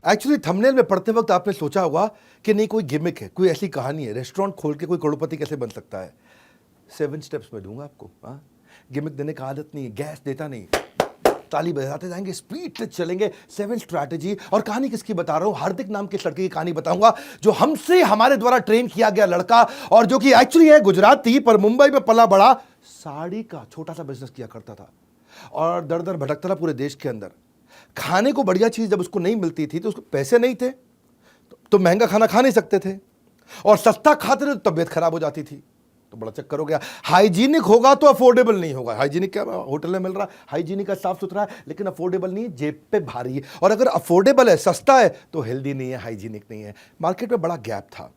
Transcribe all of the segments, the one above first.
Actually thumbnail में पढ़ते वक्त आपने सोचा होगा कि नहीं कोई गिमिक है, कोई ऐसी कहानी है, रेस्टोरेंट खोल के कोई करोड़पति कैसे बन सकता है। 7 स्टेप्स में दूंगा आपको। हाँ, गिमिक देने का आदत नहीं है, गैस देता नहीं, ताली बजाते जाएंगे, स्पीड से चलेंगे। 7 स्ट्रैटेजी। और कहानी किसकी बता रहा हूं? हार्दिक नाम के लड़के की कहानी बताऊंगा, जो हमसे हमारे द्वारा ट्रेन किया गया लड़का, और जो कि एक्चुअली है गुजराती पर मुंबई में पला बड़ा, साड़ी का छोटा सा बिजनेस किया करता था और दर दर भटकता था पूरे देश के अंदर। खाने को बढ़िया चीज जब उसको नहीं मिलती थी तो उसको पैसे नहीं थे, तो महंगा खाना खा नहीं सकते थे, और सस्ता खाते थे तो तबीयत खराब हो जाती थी। तो बड़ा चक्कर हो गया। हाइजीनिक होगा तो अफोर्डेबल नहीं होगा। हाइजीनिक क्या होटल में मिल रहा है, हाइजीनिक का साफ सुथरा है, लेकिन अफोर्डेबल नहीं है, जेब पे भारी है। और अगर अफोर्डेबल है, सस्ता है, तो हेल्दी नहीं है, हाइजीनिक नहीं है। मार्केट में बड़ा गैप था।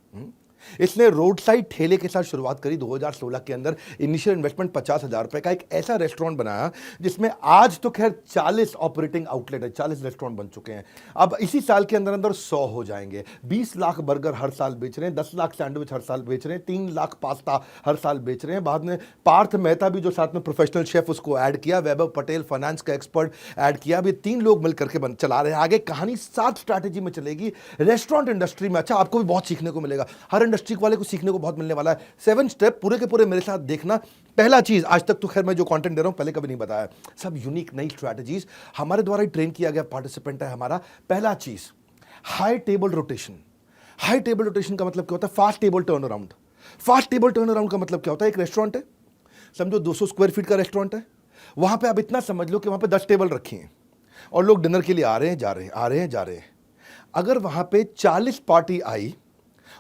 इसने रोड साइड ठेले के साथ शुरुआत करी 2016 के अंदर। इनिशियल इन्वेस्टमेंट 50,000 रुपए का एक ऐसा रेस्टोरेंट बनाया जिसमें आज तो खैर 40 ऑपरेटिंग आउटलेट है, 40 रेस्टोरेंट बन चुके हैं। अब इसी साल के अंदर अंदर 100 हो जाएंगे। 20 लाख बर्गर हर साल बेच रहे हैं, 10 लाख सैंडविच हर साल बेच रहे हैं, 3 लाख पास्ता हर साल बेच रहे हैं। बाद में पार्थ मेहता भी जो साथ में प्रोफेशनल शेफ, उसको ऐड किया। वैभव पटेल फाइनेंस का एक्सपर्ट ऐड किया। अभी 3 लोग मिलकर के चला रहे हैं। आगे कहानी 7 स्ट्रैटेजी में चलेगी रेस्टोरेंट इंडस्ट्री में। अच्छा, आपको भी बहुत सीखने को मिलेगा, हर इंडस्ट्री वाले को सीखने को बहुत मिलने वाला है। 7 स्टेप पूरे के पूरे मेरे साथ देखना। पहला चीज, आज तक तो खैर मैं जो कंटेंट दे रहा हूं पहले कभी नहीं बताया, सब यूनिक नई स्ट्रैटेजीज, हमारे द्वारा ही ट्रेन किया गया पार्टिसिपेंट है हमारा। पहला चीज, high table rotation. High table rotation का मतलब क्या होता है? Fast table turn around. Fast table turn around का मतलब क्या होता है? एक रेस्टोरेंट है, समझो 200 स्क्वायर फीट का रेस्टोरेंट है, वहां पे आप इतना समझ लो कि वहां पे 10 टेबल रखी हैं और लोग डिनर के लिए आ रहे हैं, जा रहे हैं, आ रहे हैं, जा रहे हैं। अगर वहां पे 40 पार्टी आई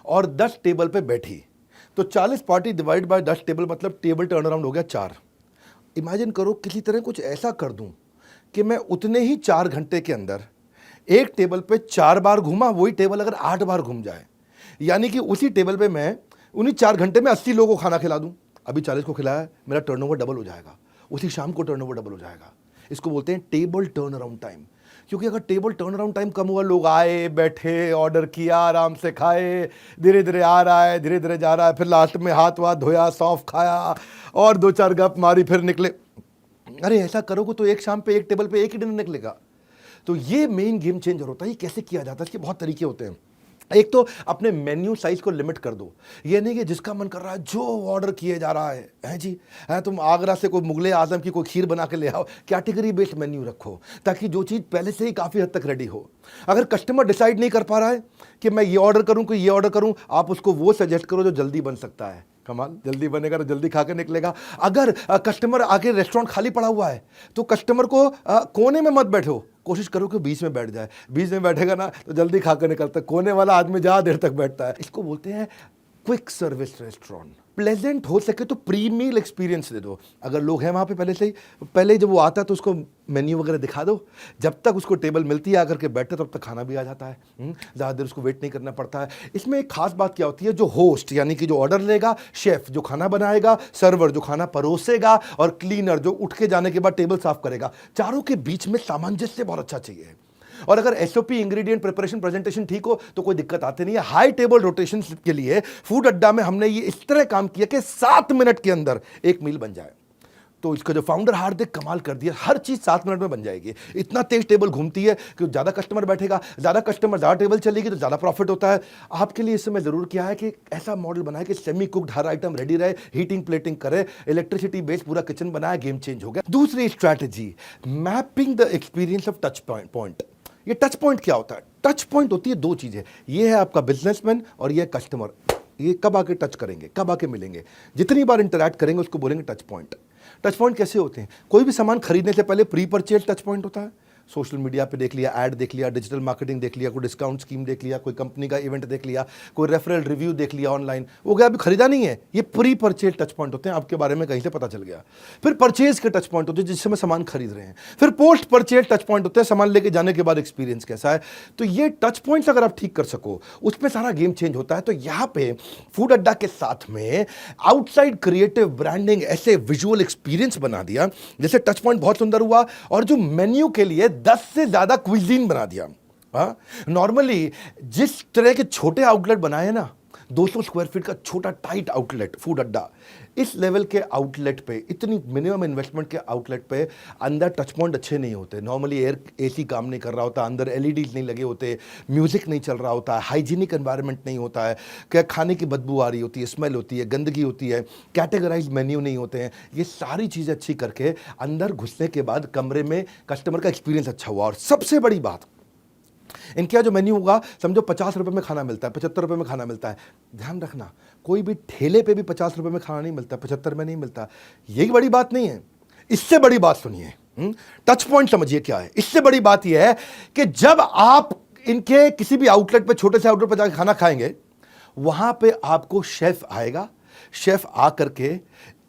और 10 टेबल पे बैठी, तो 40 पार्टी डिवाइड बाय 10 टेबल, मतलब टेबल टर्न अराउंड हो गया 4। इमेजिन करो किसी तरह कुछ ऐसा कर दूं कि मैं उतने ही 4 घंटे के अंदर एक टेबल पे 4 बार घूमा, वही टेबल अगर 8 बार घूम जाए, यानी कि उसी टेबल पे मैं उन्हीं 4 घंटे में 80 लोगों को खाना खिला दूं। अभी 40 को खिलाया, मेरा टर्नओवर डबल हो जाएगा, उसी शाम को टर्नओवर डबल हो जाएगा। इसको बोलते हैं टेबल टर्न अराउंड टाइम। क्योंकि अगर टेबल टर्न अराउंड टाइम कम हुआ, लोग आए, बैठे, ऑर्डर किया, आराम से खाए, धीरे धीरे आ रहा है, धीरे धीरे जा रहा है, फिर लास्ट में हाथ वाथ धोया, सौंफ खाया और 2-4 गप मारी, फिर निकले। अरे ऐसा करोगे तो एक शाम पे एक टेबल पे एक ही डिनर निकलेगा। तो ये मेन गेम चेंजर होता है। ये कैसे किया जाता है? इसके बहुत तरीके होते हैं। एक तो अपने मेन्यू साइज को लिमिट कर दो। ये नहीं कि जिसका मन कर रहा है जो ऑर्डर किए जा रहा है जी, है तुम आगरा से कोई मुगले आजम की कोई खीर बना के ले आओ। कैटेगरी बेस्ड मेन्यू रखो ताकि जो चीज़ पहले से ही काफ़ी हद तक रेडी हो। अगर कस्टमर डिसाइड नहीं कर पा रहा है कि मैं ये ऑर्डर करूं कि ये ऑर्डर करूं, आप उसको वो सजेस्ट करो जो जल्दी बन सकता है। कमाल, जल्दी बनेगा तो जल्दी खा के निकलेगा। अगर कस्टमर आके रेस्टोरेंट खाली पड़ा हुआ है तो कस्टमर को कोने में मत बैठो, कोशिश करो कि बीच में बैठ जाए। बीच में बैठेगा ना तो जल्दी खा कर निकलता है। कोने वाला आदमी ज़्यादा देर तक बैठता है। इसको बोलते हैं क्विक सर्विस रेस्टोरेंट। प्लेजेंट हो सके तो प्री मील एक्सपीरियंस दे दो। अगर लोग हैं वहाँ पे पहले ही जब वो आता है तो उसको मेन्यू वगैरह दिखा दो। जब तक उसको टेबल मिलती है आकर के बैठते तब तक खाना भी आ जाता है। ज़्यादा देर उसको वेट नहीं करना पड़ता है। इसमें एक खास बात क्या होती है, जो होस्ट यानी कि जो ऑर्डर लेगा, शेफ जो खाना बनाएगा, सर्वर जो खाना परोसेगा, और क्लीनर जो उठ के जाने के बाद टेबल साफ करेगा, चारों के बीच में सामंजस्य बहुत अच्छा चाहिए। और अगर एसओपी, इंग्रेडिएंट, प्रिपरेशन, प्रेजेंटेशन ठीक हो तो कोई दिक्कत आती नहीं है। हाई टेबल रोटेशन के लिए फूड अड्डा में हमने ये इस तरह काम किया कि 7 मिनट के अंदर एक मील बन जाए। तो इसका जो फाउंडर हार्दिक कमाल कर दिया, हर चीज 7 मिनट में बन जाएगी। इतना तेज टेबल घूमती है कि ज्यादा कस्टमर बैठेगा, ज्यादा कस्टमर ज्यादा टेबल चलेगी तो ज्यादा प्रॉफिट होता है। आपके लिए इस समय जरूर क्या है कि ऐसा मॉडल बनाए कि सेमी कुक्ड हर आइटम रेडी रहे, हीटिंग प्लेटिंग करे, इलेक्ट्रिसिटी बेस्ड पूरा किचन बनाया, गेम चेंज हो गया। दूसरी strategy, mapping the experience of touch point. ये टच पॉइंट क्या होता है? टच पॉइंट होती है 2 चीजें। ये है आपका बिजनेसमैन और ये कस्टमर। ये कब आके टच करेंगे, कब आके मिलेंगे, जितनी बार इंटरैक्ट करेंगे उसको बोलेंगे टच पॉइंट। टच पॉइंट कैसे होते हैं? कोई भी सामान खरीदने से पहले प्री परचेज टच पॉइंट होता है। सोशल मीडिया पे देख लिया, ऐड देख लिया, डिजिटल मार्केटिंग देख लिया, कोई डिस्काउंट स्कीम देख लिया, कोई कंपनी का इवेंट देख लिया, कोई रेफरल रिव्यू देख लिया ऑनलाइन, वो क्या अभी खरीदा नहीं है। ये प्री परचेज टच पॉइंट होते हैं, आपके बारे में कहीं से पता चल गया। फिर परचेज के टच पॉइंट होते हैं जिस समय सामान खरीद रहे हैं। फिर पोस्ट परचेज टच पॉइंट होते हैं, सामान लेके जाने के बाद एक्सपीरियंस कैसा है। तो ये टच पॉइंट्स अगर आप ठीक कर सको, उसमें सारा गेम चेंज होता है। तो यहाँ पे फूड अड्डा के साथ में आउटसाइड क्रिएटिव ब्रांडिंग, ऐसे विजुअल एक्सपीरियंस बना दिया जैसे टच पॉइंट बहुत सुंदर हुआ। और जो मेन्यू के लिए 10 से ज्यादा क्विजीन बना दिया। नॉर्मली जिस तरह के छोटे आउटलेट बनाए ना, 200 स्क्वायर फीट का छोटा टाइट आउटलेट, फूड अड्डा। इस लेवल के आउटलेट पे, इतनी मिनिमम इन्वेस्टमेंट के आउटलेट पे अंदर टच पॉइंट अच्छे नहीं होते। नॉर्मली एयर एसी काम नहीं कर रहा होता, अंदर एलईडीज नहीं लगे होते, म्यूजिक नहीं चल रहा होता, हाइजीनिक एनवायरनमेंट नहीं होता है, क्या खाने की बदबू आ रही होती है, स्मेल होती है, गंदगी होती है, कैटेगराइज मेन्यू नहीं होते हैं। ये सारी चीज़ें अच्छी करके अंदर घुसने के बाद कमरे में कस्टमर का एक्सपीरियंस अच्छा हुआ। और सबसे बड़ी बात, इनके यहाँ जो मेन्यू होगा, समझो 50 रुपए में खाना मिलता है, 75 रुपए में खाना मिलता है। ध्यान रखना, कोई भी ठेले पे भी 50 रुपए में खाना नहीं मिलता, 75 में नहीं मिलता। यही बड़ी बात नहीं है, इससे बड़ी बात सुनिए। टच पॉइंट समझिए क्या है। इससे बड़ी बात यह है कि जब आप इनके किसी भी आउटलेट पे, छोटे से आउटलेट पे जाकर खाना खाएंगे, वहां पे आपको शेफ आएगा। शेफ आकर के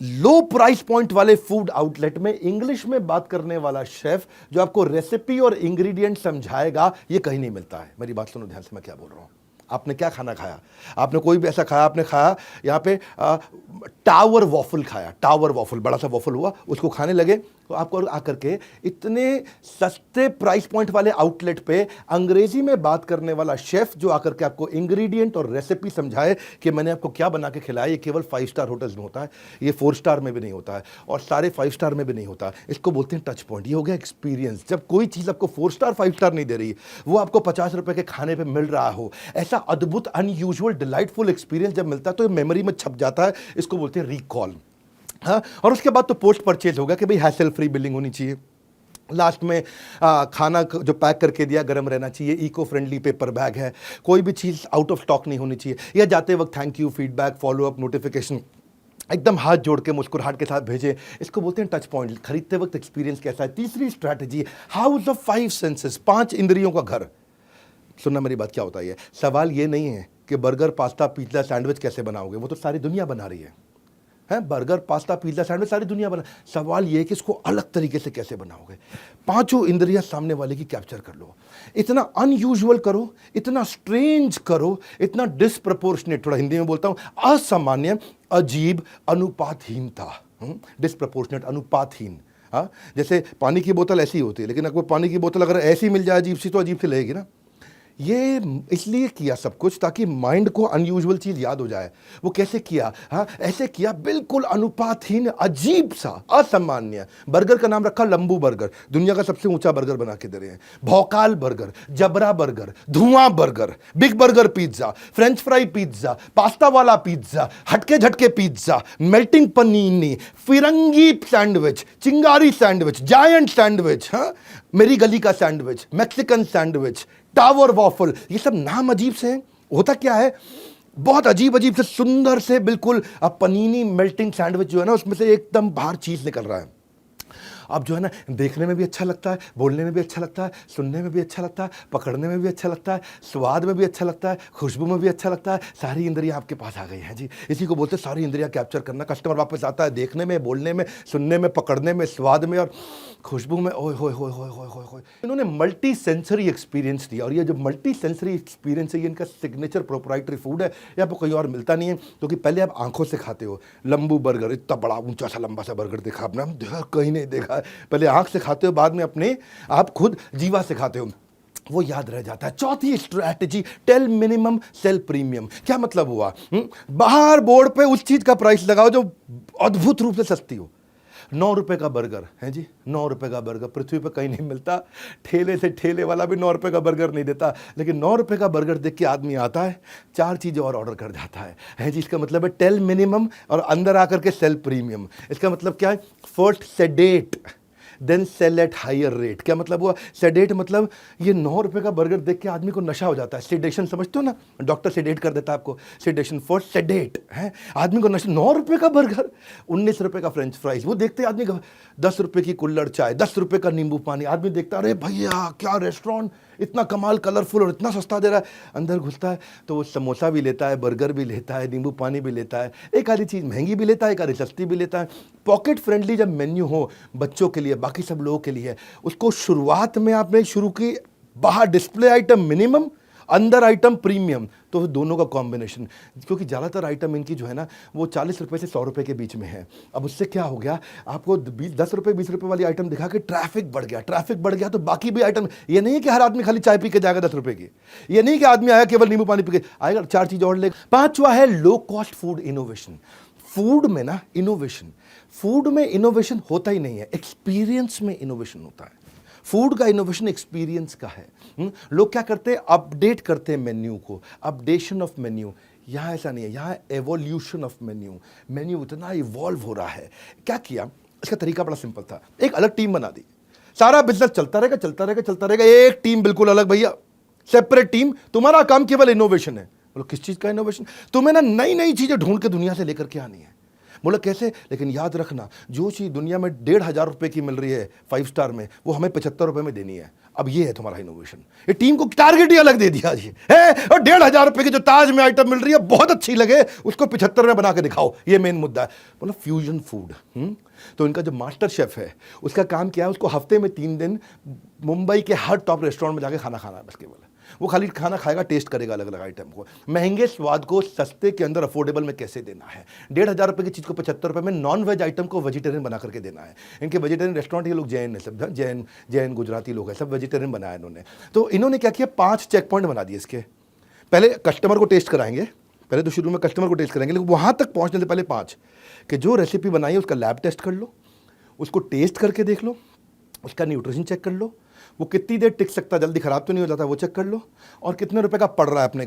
लो प्राइस पॉइंट वाले फूड आउटलेट में इंग्लिश में बात करने वाला शेफ जो आपको रेसिपी और इंग्रेडिएंट समझाएगा, ये कहीं नहीं मिलता है। मेरी बात सुनो ध्यान से, मैं क्या बोल रहा हूं। आपने क्या खाना खाया? आपने कोई भी ऐसा खाया, आपने खाया यहाँ पे टावर वॉफल खाया, टावर वॉफल, बड़ा सा वॉफल हुआ, उसको खाने लगे तो आपको आकर के इतने सस्ते प्राइस पॉइंट वाले आउटलेट पे अंग्रेजी में बात करने वाला शेफ जो आकर के आपको इंग्रेडिएंट और रेसिपी समझाए कि मैंने आपको क्या बना के खिलाया, ये केवल 5 स्टार होटल्स में होता है, ये 4 स्टार में भी नहीं होता है, और सारे 5 स्टार में भी नहीं होता। इसको बोलते हैं टच पॉइंट। ये हो गया एक्सपीरियंस। जब कोई चीज़ आपको 4 स्टार 5 स्टार नहीं दे रही, वो आपको 50 रुपए के खाने पर मिल रहा हो, ऐसा अद्भुत अनयूजुअल डिलाइटफुल एक्सपीरियंस जब मिलता है तो ये मेमोरी में छप जाता है। इसको बोलते हैं रिकॉल। हाँ, और उसके बाद तो पोस्ट परचेज होगा कि भाई हैसल फ्री बिलिंग होनी चाहिए। लास्ट में खाना जो पैक करके दिया गर्म रहना चाहिए, इको फ्रेंडली पेपर बैग है, कोई भी चीज़ आउट ऑफ स्टॉक नहीं होनी चाहिए, या जाते वक्त thank you, feedback, follow up, notification एकदम हाथ जोड़ के मुस्कुराहट के साथ भेजें। इसको बोलते हैं टच पॉइंट। खरीदते वक्त एक्सपीरियंस कैसा है। तीसरी स्ट्रैटेजी, हाउस ऑफ 5 सेंसेस, 5 इंद्रियों का घर। सुनना मेरी बात, क्या होता है। सवाल ये नहीं है कि बर्गर, पास्ता, पिज्ज़ा, सैंडविच कैसे बनाओगे, वो तो सारी दुनिया बना रही है। बर्गर, पास्ता, पिज्ज़ा, सैंडविच सारी दुनिया बना। सवाल ये है कि इसको अलग तरीके से कैसे बनाओगे। 5 इंद्रियां सामने वाले की कैप्चर कर लो, इतना अनयूजुअल करो, इतना स्ट्रेंज करो, इतना डिसप्रपोर्शनेट, थोड़ा हिंदी में बोलता हूं, असामान्य, अजीब, अनुपातहीनता। डिसप्रपोर्शनेट, अनुपातहीन। हाँ, जैसे पानी की बोतल ऐसी होती है, लेकिन अगर पानी की बोतल अगर ऐसी मिल जाए अजीब सी, तो अजीब सी लगेगी ना। ये इसलिए किया सब कुछ ताकि माइंड को अनयूजुअल चीज याद हो जाए। वो कैसे किया? हाँ, ऐसे किया, बिल्कुल अनुपातहीन, अजीब सा, असामान्य। बर्गर का नाम रखा लंबू बर्गर, दुनिया का सबसे ऊंचा बर्गर बना के दे रहे हैं। भौकाल बर्गर, जबरा बर्गर, धुआं burger, big burger pizza, French fry pizza, pasta वाला पिज्जा, हटके झटके पिज्जा, मेल्टिंग पनीनी, फिरंगी सैंडविच, चिंगारी सैंडविच, जायंट सैंडविच, हाँ, मेरी गली का sandwich, Mexican sandwich, tower waffle. ये सब नाम अजीब से हैं। होता क्या है, बहुत अजीब अजीब से सुंदर से बिल्कुल पनीनी मेल्टिंग सैंडविच जो है ना, उसमें से एकदम बाहर चीज निकल रहा है। अब जो है ना, देखने में भी अच्छा लगता है, बोलने में भी अच्छा लगता है, सुनने में भी अच्छा लगता है, पकड़ने में भी अच्छा लगता है, स्वाद में भी अच्छा लगता है, खुशबू में भी अच्छा लगता है। सारी इंद्रियां आपके पास आ गई हैं जी। इसी को बोलते हैं सारी इंद्रियां कैप्चर करना। कस्टमर वापस आता है देखने में, बोलने में, सुनने में, पकड़ने में, स्वाद में और खुशबू में। ओए होए होए होए होए होए होए। इन्होंने मल्टी सेंसरी एक्सपीरियंस दिया, और ये जो मल्टी सेंसरी एक्सपीरियंस है, ये इनका सिग्नेचर प्रोप्राइटरी फूड है। ये आपको कहीं और मिलता नहीं है, क्योंकि पहले आप आंखों से खाते हो। लंबू बर्गर, इतना बड़ा ऊंचा सा लंबा सा बर्गर देखा आपने, कहीं नहीं देखा। पहले आंख से खाते हो, बाद में अपने आप खुद जीवा से खाते हो, वो याद रह जाता है। चौथी strategy, tell minimum sell premium. क्या मतलब हुआ? बाहर बोर्ड पे उस चीज का प्राइस लगाओ जो अद्भुत रूप से सस्ती हो। 9 रुपए का बर्गर है जी, 9 रुपए का बर्गर पृथ्वी पे कहीं नहीं मिलता। ठेले से ठेले वाला भी 9 रुपए का बर्गर नहीं देता, लेकिन 9 रुपए का बर्गर देख के आदमी आता है, 4 चीज़ें और ऑर्डर कर जाता है जी। इसका मतलब है टेल मिनिमम और अंदर आकर के सेल प्रीमियम। इसका मतलब क्या है? First sedate then sell at higher rate. क्या मतलब हुआ? सेडेट मतलब ये 9 रुपए का बर्गर देख के आदमी को नशा हो जाता है। सेडेशन समझते हो ना, डॉक्टर सेडेट कर देता है आपको। सेडेशन फॉर सेडेट है, आदमी को नशा। 9 रुपए का बर्गर, 19 रुपए का फ्रेंच फ्राइज, वो देखते आदमी का 10 रुपए की कुल्हड़ चाय, 10 रुपए का नींबू पानी। आदमी देखता, अरे भैया क्या रेस्टोरेंट, इतना कमाल, कलरफुल और इतना सस्ता दे रहा है। अंदर घुसता है तो वो समोसा भी लेता है, बर्गर भी लेता है, नींबू पानी भी लेता है, एक आधी चीज़ महंगी भी लेता है, एक आधी सस्ती भी लेता है। पॉकेट फ्रेंडली जब मेन्यू हो बच्चों के लिए, बाकी सब लोगों के लिए, उसको शुरुआत में आपने शुरू की, बाहर डिस्प्ले आइटम मिनिमम अंदर आइटम प्रीमियम, तो दोनों का कॉम्बिनेशन। क्योंकि ज़्यादातर आइटम इनकी जो है ना वो 40 रुपये से 100 रुपये के बीच में है। अब उससे क्या हो गया, आपको 10 रुपये 20 रुपये वाली आइटम दिखा के ट्रैफिक बढ़ गया, ट्रैफिक बढ़ गया तो बाकी भी आइटम, ये नहीं कि हर आदमी खाली चाय पी के जाएगा 10 रुपये की, ये नहीं कि आदमी आया केवल नींबू पानी पी के आएगा, 4 चीज़ और लेगा। 5वां है low cost food innovation. Food में ना इनोवेशन, फूड में इनोवेशन होता ही नहीं है, एक्सपीरियंस में इनोवेशन होता है। फूड का इनोवेशन एक्सपीरियंस का है। लोग क्या करते हैं, अपडेट करते हैं मेन्यू को, अपडेशन ऑफ मेन्यू। यहाँ ऐसा नहीं है, यहाँ एवोल्यूशन ऑफ मेन्यू। मेन्यू इतना इवॉल्व हो रहा है। क्या किया, इसका तरीका बड़ा सिंपल था, एक अलग टीम बना दी, सारा बिजनेस चलता रहेगा चलता रहेगा चलता रहेगा, एक टीम बिल्कुल अलग, भैया सेपरेट टीम, तुम्हारा काम केवल इनोवेशन है। बोलो किस चीज़ का इनोवेशन, तुम्हें ना नई नई चीज़ें ढूंढ के दुनिया से लेकर के आनी है। बोला कैसे, लेकिन याद रखना जो चीज़ दुनिया में 1,500 रुपये की मिल रही है 5 स्टार में, वो हमें 75 रुपये में देनी है। अब ये है तुम्हारा इनोवेशन। ये टीम को टारगेट ही अलग दे दिया जी है, और 1,500 रुपये की जो ताज में आइटम मिल रही है बहुत अच्छी लगे, उसको 75 में बना के दिखाओ, ये मेन मुद्दा है। बोला फ्यूजन फूड। तो इनका जो मास्टर शेफ है उसका काम क्या है, उसको हफ्ते में 3 दिन मुंबई के हर टॉप रेस्टोरेंट में जाके खाना खाना है, बस केवल वो खाली खाना खाएगा, टेस्ट करेगा अलग अलग आइटम को। महंगे स्वाद को सस्ते के अंदर अफोर्डेबल में कैसे देना है। 1,500 रुपये की चीज़ को 75 रुपये में नॉन वेज आइटम को वेजिटेरियन बना करके देना है। इनके वेजिटेरियन रेस्टोरेंट, ये लोग जैन है, सब जैन गुजराती लोग हैं, सब वेजिटेरियन बनाया इन्होंने। तो इन्होंने क्या किया, 5 चेक पॉइंट बना दिए इसके। पहले कस्टमर को टेस्ट कराएंगे, पहले तो शुरू में कस्टमर को टेस्ट करेंगे, लेकिन वहाँ तक पहुँचने से पहले 5 कि जो रेसिपी बनाई है उसका लैब टेस्ट कर लो, उसको टेस्ट करके देख लो, उसका न्यूट्रिशन चेक कर लो, वो कितनी देर टिक सकता है, जल्दी खराब तो नहीं हो जाता, वो चेक कर लो, और कितने रुपए का पड़ रहा है अपने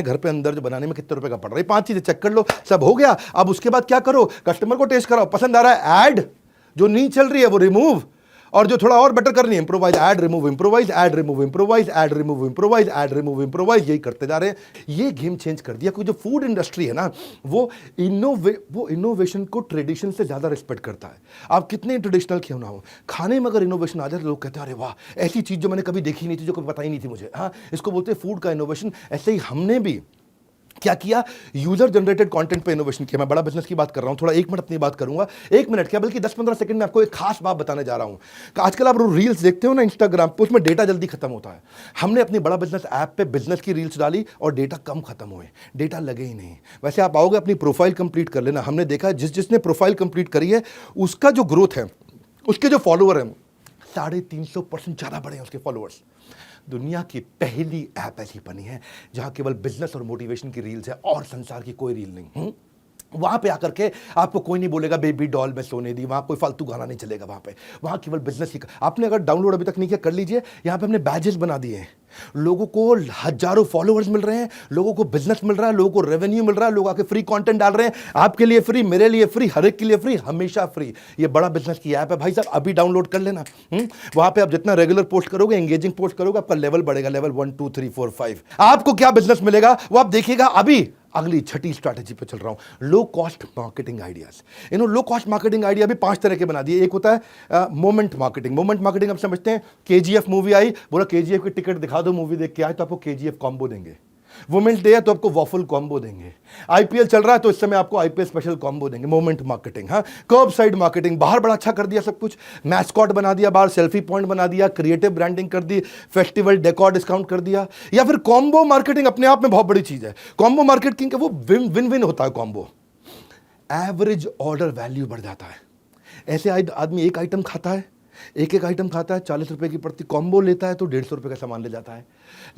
घर पे अंदर जो बनाने में कितने रुपए का पड़ रहा है। 5 चीज़ें चेक कर लो, सब हो गया। अब उसके बाद क्या करो, कस्टमर को टेस्ट कराओ, पसंद आ रहा है ऐड, जो नहीं चल रही है वो रिमूव, और जो थोड़ा और बेटर करनी है improvise, add remove improvise, add remove improvise, add remove improvise, add remove improvise, यही करते जा रहे हैं। ये गेम चेंज कर दिया, क्योंकि जो फूड इंडस्ट्री है ना वो इनोवेशन को ट्रेडिशन से ज़्यादा रिस्पेक्ट करता है। आप कितने ट्रेडिशनल क्यों ना हो, खाने में अगर इनोवेशन आ जाए तो लोग कहते हैं अरे वाह, ऐसी चीज़ जो मैंने कभी देखी नहीं थी, जो कभी पता ही नहीं थी मुझे। हाँ, इसको बोलते हैं फूड का इनोवेशन। ऐसे ही हमने भी क्या किया, यूजर जनरेटेड कंटेंट पे इनोवेशन किया। मैं बड़ा बिजनेस की बात कर रहा हूं, थोड़ा 1 मिनट अपनी बात करूंगा, 1 मिनट क्या बल्कि 10-15 सेकंड में आपको एक खास बात बताने जा रहा हूं। आजकल आप रील्स देखते हो ना इंस्टाग्राम पे, उसमें डेटा जल्दी खत्म होता है। हमने अपनी बड़ा बिजनेस ऐप पे बिजनेस की रील्स डाली और डेटा कम खत्म हुए, डेटा लगे ही नहीं। वैसे आप आओगे अपनी प्रोफाइल कंप्लीट कर लेना, हमने देखा जिसने प्रोफाइल कंप्लीट करी है उसका जो ग्रोथ है, उसके जो फॉलोअर हैं 350% ज़्यादा बढ़े हैं उसके फॉलोअर्स। दुनिया की पहली ऐप ऐसी बनी है जहां केवल बिजनेस और मोटिवेशन की रील्स है और संसार की कोई रील नहीं। वहां पे आकर के आपको कोई नहीं बोलेगा बेबी डॉल में सोने दी, वहां कोई फालतू गाना नहीं चलेगा। वहां केवल बिजनेस ही। आपने अगर डाउनलोड अभी तक नहीं किया, कर लीजिए। यहां पे हमने बैजेस बना दिए हैं, लोगों को हजारों फॉलोअर्स मिल रहे हैं, लोगों को बिजनेस मिल रहा है, लोगों को रेवेन्यू मिल रहा है, लोग आके फ्री कंटेंट डाल रहे हैं, आपके लिए फ्री, मेरे लिए फ्री, हर एक के लिए फ्री, हमेशा फ्री। ये बड़ा बिजनेस की ऐप है भाई साहब, अभी डाउनलोड कर लेना। वहां पे आप जितना रेगुलर पोस्ट करोगे, एंगेजिंग पोस्ट करोगे, आपका लेवल बढ़ेगा, लेवल 1 2 3 4 5। आपको क्या बिजनेस मिलेगा वो आप देखिएगा। अभी अगली छठी स्ट्रैटेजी पे चल रहा हूं, लो कॉस्ट मार्केटिंग आइडियाज। इन्होंने लो कॉस्ट मार्केटिंग आइडिया भी 5 तरह के बना दिए। एक होता है मोमेंट मार्केटिंग। मोमेंट मार्केटिंग आप समझते हैं, केजीएफ मूवी आई, बोला केजीएफ की टिकट दिखा दो, मूवी देख के आए तो आपको केजीएफ कॉम्बो देंगे। वुमेन्स डे है तो आपको वॉफल कॉम्बो देंगे। आईपीएल चल रहा है तो इस समय आपको आईपीएल स्पेशल कॉम्बो देंगे। Moment marketing. हाँ, कर्ब साइड मार्केटिंग, बाहर बड़ा अच्छा कर दिया सब कुछ, मैस्कॉट बना दिया, बाहर सेल्फी पॉइंट बना दिया, क्रिएटिव ब्रांडिंग कर दी, फेस्टिवल डेकोर डिस्काउंट कर दिया। या फिर कॉम्बो मार्केटिंग अपने आप में बहुत बड़ी चीज है। कॉम्बो मार्केटिंग का वो विन विन होता है कॉम्बो। एवरेज ऑर्डर वैल्यू बढ़ जाता है। ऐसे आदमी एक आइटम खाता है, एक आइटम खाता है, 40 रुपए की पड़ती, कॉम्बो लेता है तो 150 रुपए का सामान ले जाता है।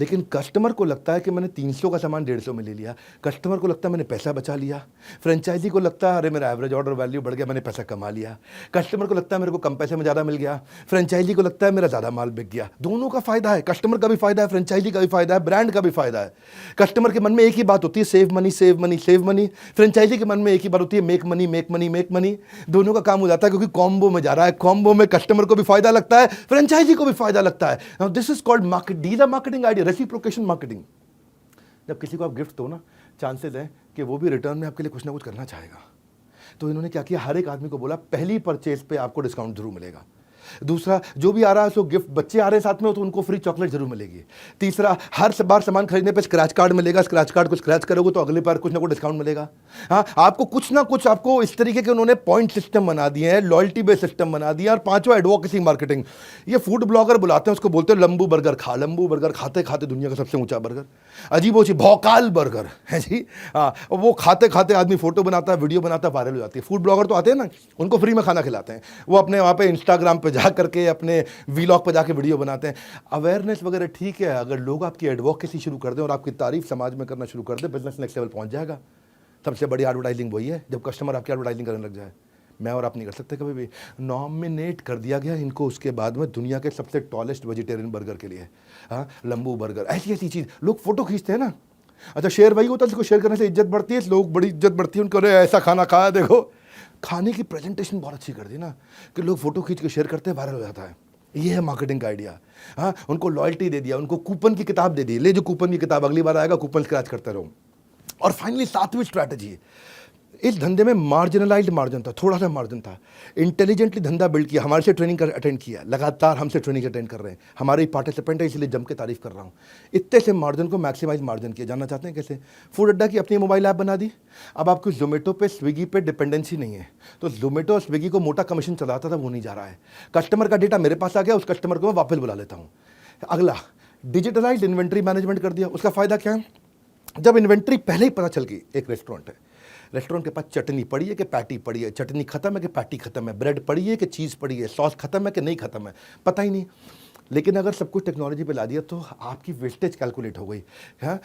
लेकिन कस्टमर को लगता है कि मैंने 300 का सामान 150 में ले लिया, कस्टमर को लगता है मैंने पैसा बचा लिया, फ्रेंचाइजी को लगता है अरे मेरा एवरेज ऑर्डर वैल्यू बढ़ गया, मैंने पैसा कमा लिया, कस्टमर को लगता है मेरे को कम पैसे में ज़्यादा मिल गया, फ्रेंचाइजी को लगता है मेरा ज़्यादा माल बिक गया। दोनों का फायदा है, कस्टमर का भी फायदा है, फ्रेंचाइजी का भी फायदा है, ब्रांड का भी फायदा है। कस्टमर के मन में एक ही बात होती है, save money save money save money. Franchisee के मन में एक ही बात होती है, make money make money make money. दोनों का काम हो जाता है क्योंकि कॉम्बो में जा रहा है। कॉम्बो में कस्टमर को भी फायदा लगता है, फ्रेंचाइजी को भी फायदा लगता है। Now this is called market, these are marketing idea, reciprocation marketing. जब किसी को आप गिफ्ट दो ना, चांसेस है कि वो भी रिटर्न में आपके लिए कुछ ना कुछ करना चाहेगा। तो इन्होंने क्या किया, हर एक आदमी को बोला पहली परचेज पे आपको डिस्काउंट जरूर मिलेगा। दूसरा, जो भी आ रहा है उसको गिफ्ट, बच्चे आ रहे हैं साथ में तो उनको फ्री चॉकलेट जरूर मिलेगी। तीसरा, हर बार सामान खरीदने पे स्क्रैच कार्ड मिलेगा, स्क्रैच कार्ड को स्क्रैच करोगे तो अगली बार कुछ ना कुछ डिस्काउंट मिलेगा। हाँ, आपको कुछ ना कुछ, आपको इस तरीके के उन्होंने पॉइंट सिस्टम बना दिए हैं, लॉयल्टी बेस्ड सिस्टम बना दिया। और पांचवा, एडवोकेसी मार्केटिंग। ये फूड ब्लॉगर बुलाते हैं उसको, बोलते हैं लंबू बर्गर खा, लंबू बर्गर खाते खाते दुनिया का सबसे ऊंचा बर्गर, अजीबो सी भौकाल बर्गर है जी। हाँ, वो खाते खाते आदमी फोटो बनाता है, वीडियो बनाता है, वायरल हो जाती है। फूड ब्लॉगर तो आते हैं ना, उनको फ्री में खाना खिलाते हैं, वो अपने वहाँ पे इंस्टाग्राम पे जा करके अपने वीलॉग पे जाके वीडियो बनाते हैं। अवेयरनेस वगैरह ठीक है, अगर लोग आपकी एडवोकेसी शुरू कर दें और आपकी तारीफ समाज में करना शुरू कर दें, बिजनेस नेक्स्ट लेवल पहुंच जाएगा। सबसे बड़ी एडवर्टाइजिंग वही है, जब कस्टमर आपकी एडवर्टाइजिंग करने लग जाए। मैं और आप नहीं कर सकते कभी भी। नॉमिनेट कर दिया गया इनको उसके बाद में दुनिया के सबसे टॉलेस्ट वेजिटेरियन बर्गर के लिए। हाँ, लंबू बर्गर, ऐसी ऐसी चीज़ लोग फोटो खींचते हैं ना। अच्छा, शेयर वही होता है जिसको शेयर करने से इज्जत बढ़ती है, लोग बड़ी इज्जत बढ़ती है उनको, अरे ऐसा खाना खाया देखो। खाने की प्रेजेंटेशन बहुत अच्छी कर दी ना कि लोग फोटो खींच के शेयर करते हैं, वायरल हो जाता है। ये है मार्केटिंग का आइडिया। हाँ, उनको लॉयल्टी दे दिया, उनको कूपन की किताब दे दी, ले जो कूपन की किताब, अगली बार आएगा कूपन स्क्रैच करते रहो। और फाइनली सातवीं स्ट्रैटेजी, इस धंधे में मार्जिनलाइज्ड मार्जिन था, थोड़ा सा मार्जिन था। इंटेलिजेंटली धंधा बिल्ड किया, हमारे से ट्रेनिंग अटेंड किया, लगातार हमसे ट्रेनिंग अटेंड कर रहे हैं, हमारे पार्टिसिपेंट है इसलिए जम के तारीफ कर रहा हूँ। इतने से मार्जिन को मैक्सिमाइज मार्जिन किया। जानना चाहते हैं कैसे? फूड अड्डा की अपनी मोबाइल ऐप बना दी। अब आपको जोमेटो पे, स्विगी पे डिपेंडेंसी नहीं है, तो जोमेटो और स्विगी को मोटा कमीशन चलाता था, वो नहीं जा रहा है। कस्टमर का डेटा मेरे पास आ गया, उस कस्टमर को मैं वापस बुला लेता हूँ। अगला, डिजिटलाइज्ड इन्वेंट्री मैनेजमेंट कर दिया। उसका फायदा क्या है? जब इन्वेंट्री पहले ही पता चल गई, एक रेस्टोरेंट है, रेस्टोरेंट के पास चटनी पड़ी है कि पैटी पड़ी है, चटनी खत्म है कि पैटी खत्म है, ब्रेड पड़ी है कि चीज़ पड़ी है, सॉस खत्म है कि नहीं खत्म है, पता ही नहीं। लेकिन अगर सब कुछ टेक्नोलॉजी पे ला दिया तो आपकी वेस्टेज कैलकुलेट हो गई। हाँ,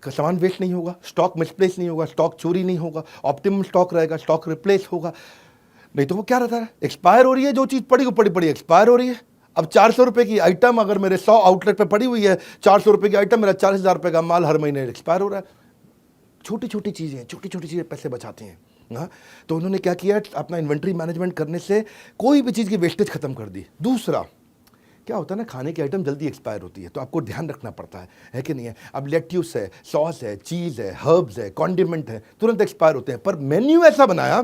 सामान वेस्ट नहीं होगा, स्टॉक मिसप्लेस नहीं होगा, स्टॉक चोरी नहीं होगा, ऑप्टिमम स्टॉक रहेगा, स्टॉक रिप्लेस होगा। नहीं तो वो क्या रहता है, एक्सपायर हो रही है, जो चीज़ पड़ी वो पड़ी पड़ी एक्सपायर हो रही है। अब 400 रुपये की आइटम अगर मेरे 100 आउटलेट पे पड़ी हुई है, 400 रुपये की आइटम, मेरा 40,000 रुपये का माल हर महीने एक्सपायर हो रहा है। छोटी छोटी चीज़ें पैसे बचाती हैं। हाँ, तो उन्होंने क्या किया, अपना इन्वेंट्री मैनेजमेंट करने से कोई भी चीज़ की वेस्टेज खत्म कर दी। दूसरा, क्या होता है ना, खाने की आइटम जल्दी एक्सपायर होती है तो आपको ध्यान रखना पड़ता है कि नहीं है। अब लेट्यूस है, सॉस है, चीज़ है, हर्ब्स है, कॉन्डिमेंट है, तुरंत एक्सपायर होते हैं। पर मेन्यू ऐसा बनाया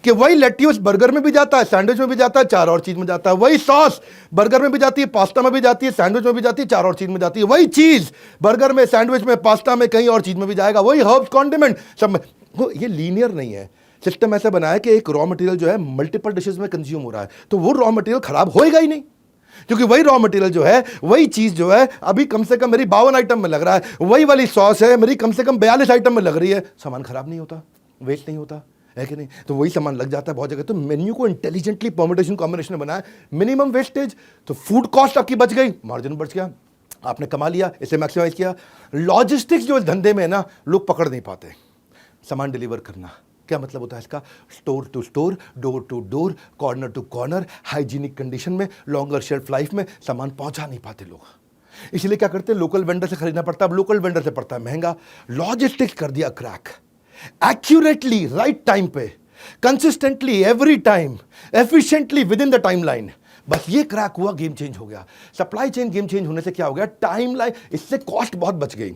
कि वही लेट्यूस बर्गर में भी जाता है, सैंडविच में भी जाता है, 4 और चीज़ में जाता है। वही सॉस बर्गर में भी जाती है, पास्ता में भी जाती है, सैंडविच में भी जाती है, 4 और चीज़ में जाती है। वही चीज़ बर्गर में, सैंडविच में, पास्ता में, कहीं और चीज़ में भी जाएगा। वही हर्ब्स, कॉन्डिमेंट सब में। ये लीनियर नहीं है। सिस्टम ऐसा बनाया कि एक रॉ मटेरियल जो है मल्टीपल डिशेज में कंज्यूम हो रहा है, तो वो रॉ मटेरियल खराब होएगा ही नहीं, क्योंकि वही रॉ मटेरियल जो है, वही चीज जो है अभी कम से कम मेरी 52 आइटम में लग रहा है, वही वाली सॉस है मेरी कम से कम 42 आइटम में लग रही है, सामान खराब नहीं होता, वेस्ट नहीं होता है कि नहीं। तो वही सामान लग जाता है बहुत जगह। तो मेन्यू को इंटेलिजेंटली परम्यूटेशन कॉम्बिनेशन में बनाया, मिनिमम वेस्टेज, तो फूड कॉस्ट आपकी बच गई, मार्जिन बच गया, आपने कमा लिया, इसे मैक्सिमाइज किया। लॉजिस्टिक्स जो इस धंधे में है ना, लोग पकड़ नहीं पाते। सामान डिलीवर करना क्या मतलब होता है इसका? Store to store, door to door, corner to corner, hygienic condition में, लॉन्गर शेल्फ लाइफ में सामान पहुंचा नहीं पाते लोग, इसलिए क्या करते हैं, लोकल वेंडर से खरीदना पड़ता है। अब लोकल वेंडर से पड़ता है महंगा। लॉजिस्टिक्स कर दिया क्रैक, एक्यूरेटली, राइट टाइम पे, consistently, every time, efficiently, with in the timeline. बस ये क्रैक हुआ, गेम चेंज हो गया। सप्लाई चेन गेम चेंज होने से क्या हो गया, टाइमलाइन, इससे कॉस्ट बहुत बच गई।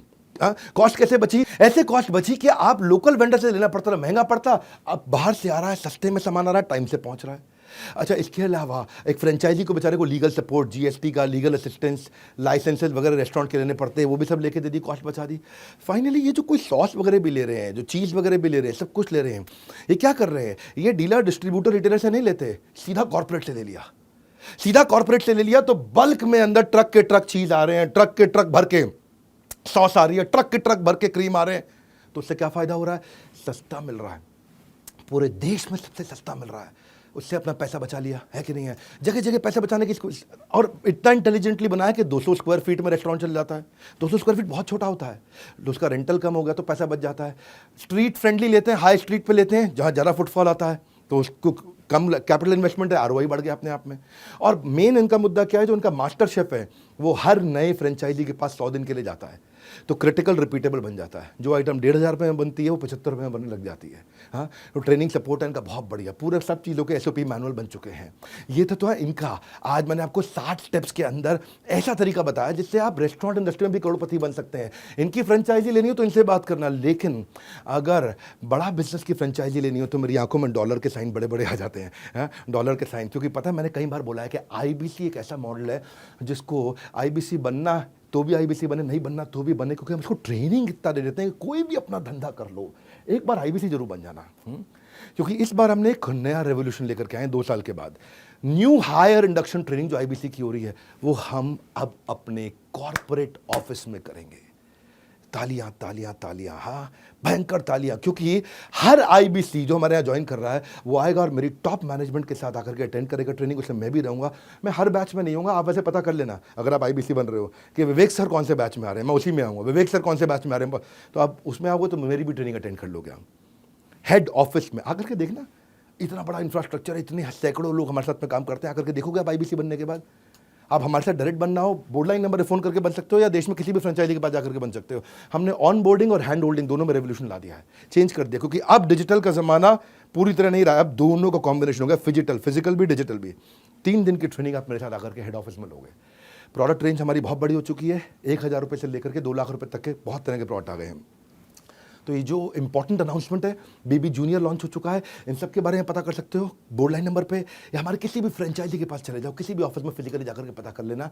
कॉस्ट कैसे बची? ऐसे कॉस्ट बची कि आप लोकल वेंडर से लेना पड़ता था, महंगा पड़ता, अब बाहर से आ रहा है, सस्ते में सामान आ रहा है, टाइम से पहुंच रहा है। अच्छा, इसके अलावा एक फ्रेंचाइजी को बेचारे को लीगल सपोर्ट, जीएसटी का लीगल असिस्टेंस, लाइसेंसेज वगैरह रेस्टोरेंट के लेने पड़ते हैं, वो भी सब लेके दे दी, कॉस्ट बचा दी। फाइनली ये जो कोई सॉस वगैरह भी ले रहे हैं, जो चीज़ वगैरह भी ले रहे हैं, सब कुछ ले रहे हैं, ये क्या कर रहे हैं, ये डीलर, डिस्ट्रीब्यूटर, रिटेलर से नहीं लेते, सीधा कॉर्पोरेट से ले लिया। सीधा कॉर्पोरेट से ले लिया तो बल्क में अंदर ट्रक के ट्रक चीज़ आ रहे हैं, ट्रक के ट्रक भर के सॉस आ रही है, ट्रक के ट्रक भर के क्रीम आ रहे हैं। तो उससे क्या फायदा हो रहा है, सस्ता मिल रहा है, पूरे देश में सबसे सस्ता मिल रहा है, उससे अपना पैसा बचा लिया, है कि नहीं है। जगह जगह पैसा बचाने की, और इतना इंटेलिजेंटली बनाया कि 200 स्क्वायर फीट में रेस्टोरेंट चल जाता है। 200 स्क्वायर फीट बहुत छोटा होता है, उसका रेंटल कम हो गया तो पैसा बच जाता है। स्ट्रीट फ्रेंडली लेते हैं, हाई स्ट्रीट पे लेते हैं जहाँ ज़्यादा फुटफॉल आता है, तो उसको कम कैपिटल इन्वेस्टमेंट है, आरओआई बढ़ गया अपने आप में। और मेन इनका मुद्दा क्या है, जो उनका मास्टर शेफ है वो हर नए फ्रेंचाइजी के पास 100 दिन के लिए जाता है। तो क्रिटिकल रिपीटेबल बन जाता है। जो आइटम 1,500 में बनती है वो 75 में बनने लग जाती है। हाँ, तो ट्रेनिंग सपोर्ट है इनका बहुत बढ़िया, पूरे सब चीज़ों के SOP मैनुअल बन चुके हैं। ये तो है इनका। आज मैंने आपको 60 स्टेप्स के अंदर ऐसा तरीका बताया जिससे आप रेस्टोरेंट इंडस्ट्री में भी करोड़पति बन सकते हैं। इनकी फ्रेंचाइजी लेनी हो तो इनसे बात करना, लेकिन अगर बड़ा बिजनेस की फ्रेंचाइजी लेनी हो तो मेरी आंखों में डॉलर के साइन बड़े बड़े आ जाते हैं, डॉलर के साइन। क्योंकि पता है, मैंने कई बार बोला है कि IBC एक ऐसा मॉडल है जिसको IBC बनना तो भी IBC बने, नहीं बनना तो भी बने, क्योंकि हम उसको ट्रेनिंग इतना दे देते हैं कि कोई भी अपना धंधा कर लो, एक बार IBC जरूर बन जाना। क्योंकि इस बार हमने एक नया रेवोल्यूशन लेकर के आए 2 साल के बाद। न्यू हायर इंडक्शन ट्रेनिंग जो IBC की हो रही है वो हम अब अपने कॉर्पोरेट ऑफिस में करेंगे। तालियां तालियां तालियां, हाँ भयंकर तालियां, क्योंकि हर IBC जो हमारे यहाँ ज्वाइन कर रहा है वो आएगा और मेरी टॉप मैनेजमेंट के साथ आकर के अटेंड करेगा ट्रेनिंग। उसमें मैं भी रहूंगा। मैं हर बैच में नहीं होऊंगा, आप वैसे पता कर लेना अगर आप IBC बन रहे हो कि विवेक सर कौन से बैच में आ रहे हैं, मैं उसी में आऊँगा। विवेक सर कौन से बैच में आ रहे हैं तो आप उसमें आओगे तो मेरी भी ट्रेनिंग अटेंड कर लोगे। आप हेड ऑफिस में आकर के देखना, इतना बड़ा इंफ्रास्ट्रक्चर है, इतने सैकड़ों लोग हमारे साथ में काम करते हैं। आकर के देखोगे आप IBC बनने के बाद। आप हमारे साथ डायरेक्ट बनना हो, बोर्डलाइन नंबर पे फ़ोन करके बन सकते हो, या देश में किसी भी फ्रेंचाइजी के पास जाकर के बन सकते हो। हमने ऑन बोर्डिंग और हैंड होल्डिंग दोनों में रेवोल्यूशन ला दिया है, चेंज कर दिया। क्योंकि अब डिजिटल का ज़माना पूरी तरह नहीं रहा, अब दोनों का कॉम्बिनेशन हो गया, फिजिकल भी डिजिटल भी। 3 दिन की ट्रेनिंग आप मेरे साथ आकर के हेड ऑफिस में लोगे। प्रोडक्ट रेंज हमारी बहुत बड़ी हो चुकी है, 1,000 रुपये से लेकर के 2 लाख रुपये तक के बहुत तरह के प्रोडक्ट आ गए हैं। तो ये जो इंपॉर्टेंट अनाउंसमेंट है, बेबी जूनियर लॉन्च हो चुका है, इन सब के बारे में पता कर सकते हो बोर्ड लाइन नंबर पे, या हमारे किसी भी फ्रेंचाइजी के पास चले जाओ, किसी भी ऑफिस में फिजिकली जाकर के पता कर लेना।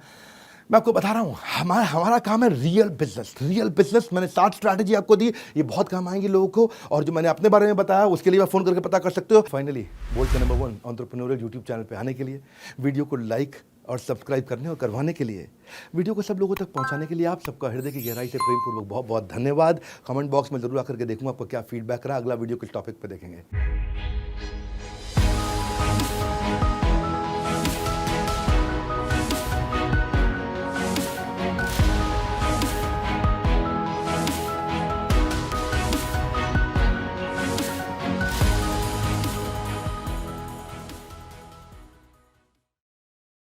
मैं आपको बता रहा हूँ, हमारा काम है रियल बिजनेस। मैंने 7 स्ट्रैटेजी आपको दी, ये बहुत काम आएंगी लोगों को। और जो मैंने अपने बारे में बताया उसके लिए आप फोन करके पता कर सकते हो। फाइनली बोल्ट के नंबर 1 एंटरप्रेन्योरियल यूट्यूब चैनल पे आने के लिए, वीडियो को लाइक और सब्सक्राइब करने और करवाने के लिए, वीडियो को सब लोगों तक पहुंचाने के लिए आप सबका हृदय की गहराई से प्रेमपूर्वक बहुत बहुत धन्यवाद। कमेंट बॉक्स में जरूर आकर के देखूंगा आपको क्या फीडबैक रहा। अगला वीडियो किस टॉपिक पे देखेंगे।